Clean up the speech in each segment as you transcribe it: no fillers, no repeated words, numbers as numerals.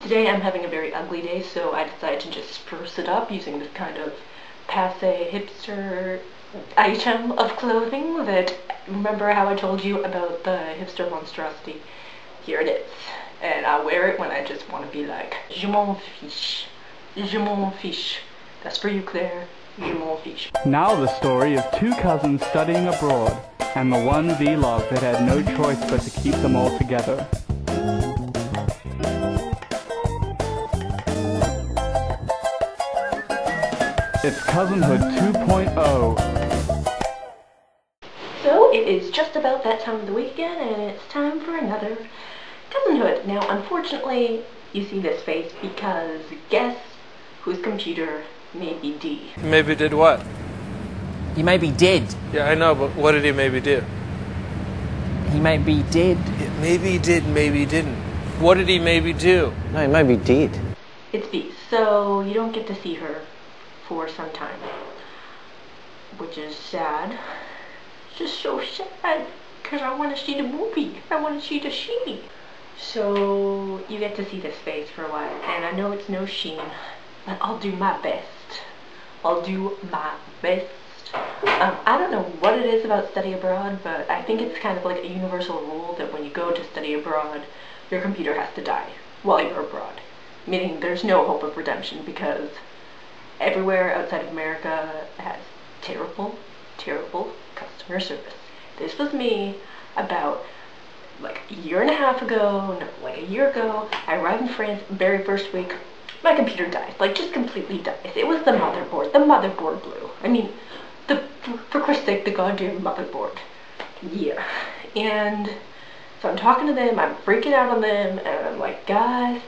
Today I'm having a very ugly day, so I decided to just spruce it up using this kind of passe hipster item of clothing that, remember how I told you about the hipster monstrosity? Here it is. And I wear it when I just want to be like, je m'en fiche. Je m'en fiche. That's for you, Claire. Je m'en fiche. Now the story of two cousins studying abroad, and the one vlog that had no choice but to keep them all together. It's Cousinhood 2.0. So it is just about that time of the week again, and it's time for another Cousinhood. Now, unfortunately, you see this face because guess whose computer maybe D? Maybe did what? He maybe did. Yeah, I know, but what did he maybe do? He maybe did. Yeah, maybe he did, maybe he didn't. What did he maybe do? No, he maybe did. It's B, so you don't get to see her for some time, which is sad. It's just so sad, because I want to see the movie. I want to see the Sheen. So you get to see this face for a while, and I know it's no Sheen, but I'll do my best. I'll do my best. I don't know what it is about study abroad, but I think it's kind of like a universal rule that when you go to study abroad, your computer has to die while you're abroad. Meaning there's no hope of redemption, because everywhere outside of America has terrible, terrible customer service. This was me about like a year and a half ago, no, like a year ago. I arrived in France very first week. My computer died, like just completely died. It was the motherboard. The motherboard blew. I mean, for Christ's sake, the goddamn motherboard. Yeah. And so I'm talking to them, I'm freaking out on them, and I'm like, guys,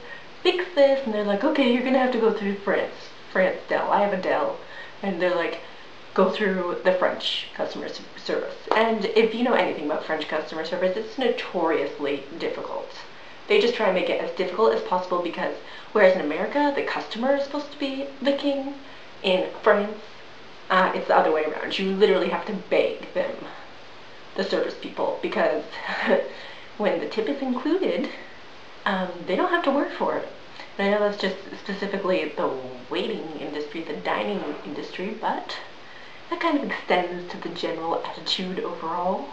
fix this. And they're like, okay, you're gonna have to go through France Dell. I have a Dell. And they're like, go through the French customer service. And if you know anything about French customer service, it's notoriously difficult. They just try and make it as difficult as possible, because whereas in America, the customer is supposed to be the king, in France, it's the other way around. You literally have to beg them, the service people, because when the tip is included, they don't have to work for it. And I know that's just specifically the waiting industry, the dining industry, but that kind of extends to the general attitude overall.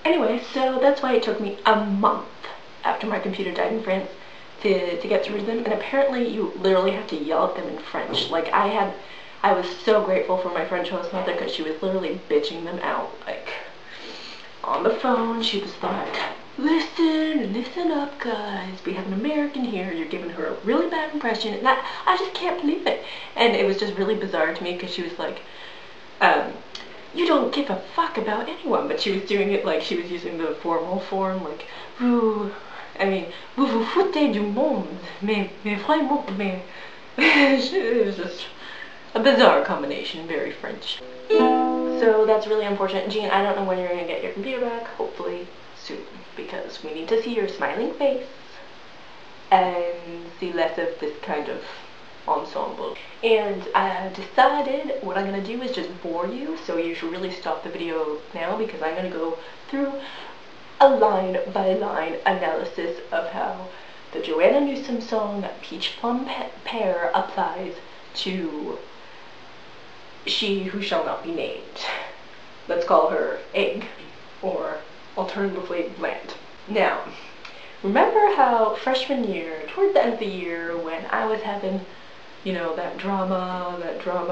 Anyway, so that's why it took me a month after my computer died in France to get through to them, and apparently you literally have to yell at them in French. Like, I was so grateful for my French host mother, because she was literally bitching them out, like, on the phone. She was like, listen up, guys, we have an American here, you're giving her a really bad impression, and I just can't believe it. And it was just really bizarre to me, because she was like, you don't give a fuck about anyone, but she was doing it like she was using the formal form, like, vous vous foutez du monde, mais vraiment, mais, it was just a bizarre combination, very French. So that's really unfortunate. Jean, I don't know when you're going to get your computer back, hopefully soon, because we need to see your smiling face and see less of this kind of ensemble. And I have decided what I'm going to do is just bore you, so you should really stop the video now, because I'm going to go through a line-by-line analysis of how the Joanna Newsom song Peach Plum Pear applies to She Who Shall Not Be Named. Let's call her Egg, or alternatively Bland. Now, remember how freshman year, towards the end of the year, when I was having, you know, that drama,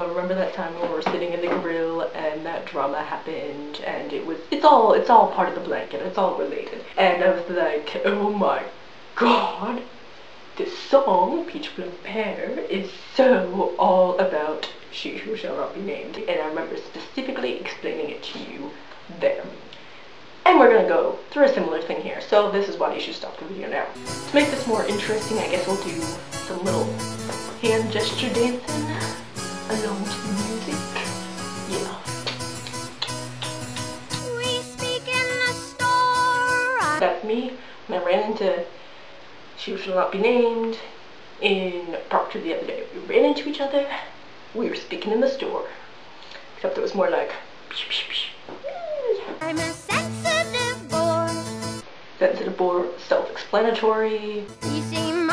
remember that time when we were sitting in the grill and that drama happened, and it's all part of the blanket, it's all related. And I was like, oh my god, this song, Peach Plum Pear, is so all about She Who Shall Not Be Named. And I remember specifically explaining it to you there. And we're gonna go through a similar thing here, so this is why you should stop the video now. To make this more interesting, I guess we'll do some little hand gesture dancing along to the music. Yeah. We speak in the store. That's me when I ran into She Who Shall Not Be Named in Proctor the other day. We ran into each other, we were speaking in the store, except it was more like psh, psh, psh. I'm a sensitive boy. Sensitive boy, self-explanatory. You seem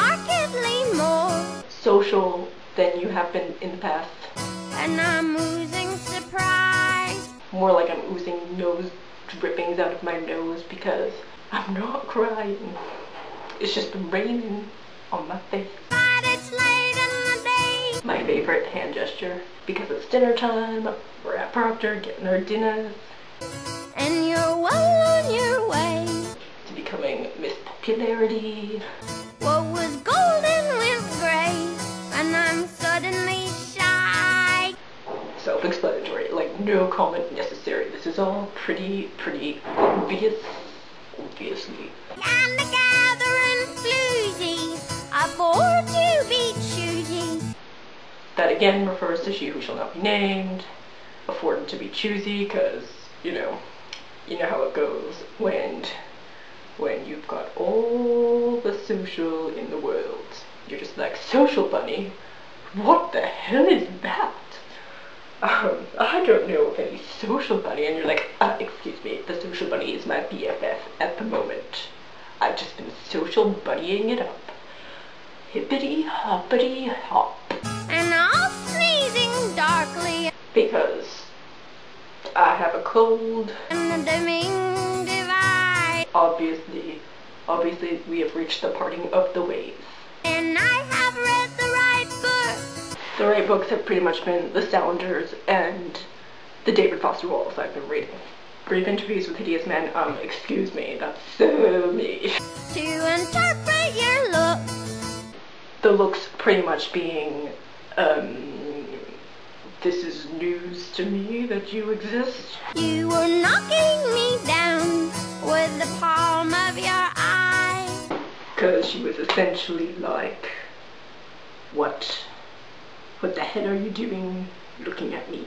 social than you have been in the past. And I'm oozing surprise. More like I'm oozing nose drippings out of my nose because I'm not crying. It's just been raining on my face. But it's late in the day. My favorite hand gesture, because it's dinner time, we're at Proctor getting our dinners. And you're well on your way. To becoming Miss Popularity. What was golden went gray, and I'm suddenly shy. Self-explanatory, like no comment necessary. This is all pretty obvious, obviously. And the gathering floozy, afford to be choosy. That again refers to she who shall not be named, affording to be choosy, because, you know how it goes when you've got all the social in the world. You're just like, social bunny? What the hell is that? I don't know of any social bunny, and you're like, excuse me, the social bunny is my BFF at the moment. I've just been social bunnying it up. Hippity hoppity hop. And all sneezing darkly. Because I have a cold. And the dimming divide. Obviously we have reached the parting of the ways. And I have read the right book. The right books have pretty much been The Sounders and the David Foster Wallace I've been reading. Brief Interviews with Hideous Men, excuse me, that's so me. To interpret your looks. The looks pretty much being, this is news to me that you exist. You were knocking me down with the palm of your eye. Because she was essentially like, what the hell are you doing looking at me?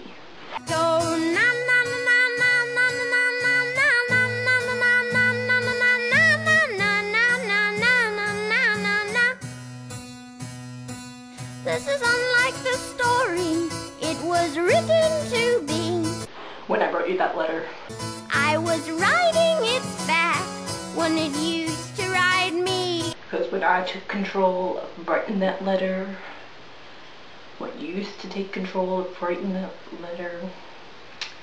So na na na na na na na na na na na na na na. This is unlike the story it was written to be. When I wrote you that letter, I was riding its back when it used to ride me. because when I took control of writing that letter, what used to take control of writing that letter,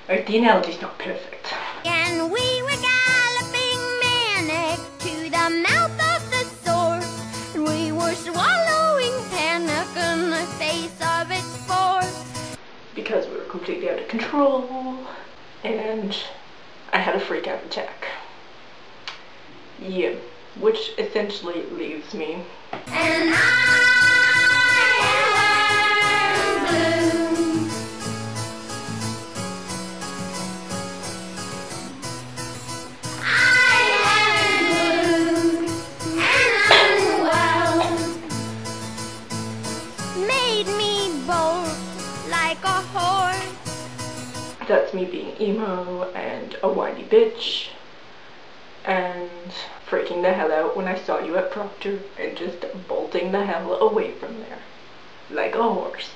the analogy's not perfect. And we were galloping manic to the mouth of the source. And we were swallowing panic in the face of its force. Because we were completely out of control, and I had a freak out attack. Yeah, which essentially leaves me. And I am blue. I am blue and unwell. Made me bolt like a horse. That's me being emo and a whiny bitch, and freaking the hell out when I saw you at Proctor and just bolting the hell away from there, like a horse.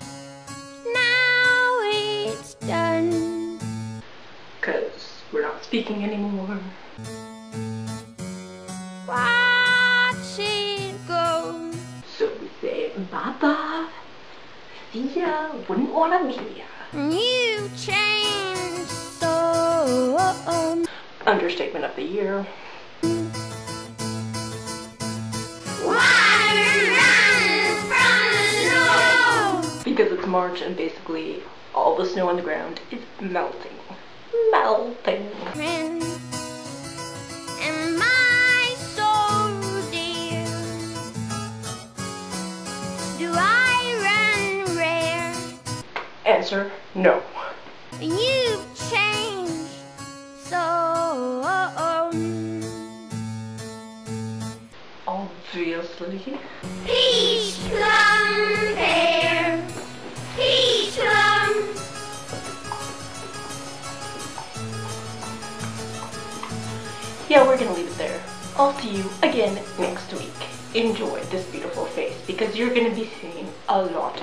Now it's done. 'Cause we're not speaking anymore. Watch it go. So we say bye-bye, see ya, wouldn't wanna meet ya. You changed so. Understatement of the year. Water runs from the snow. Because it's March and basically all the snow on the ground is melting. Melting. And my soul, dear, do I run rare? Answer, no. You've changed so. Obviously. Peach plum pear, peach plum. Yeah, we're gonna leave it there. I'll see you again next week. Enjoy this beautiful face because you're gonna be seeing a lot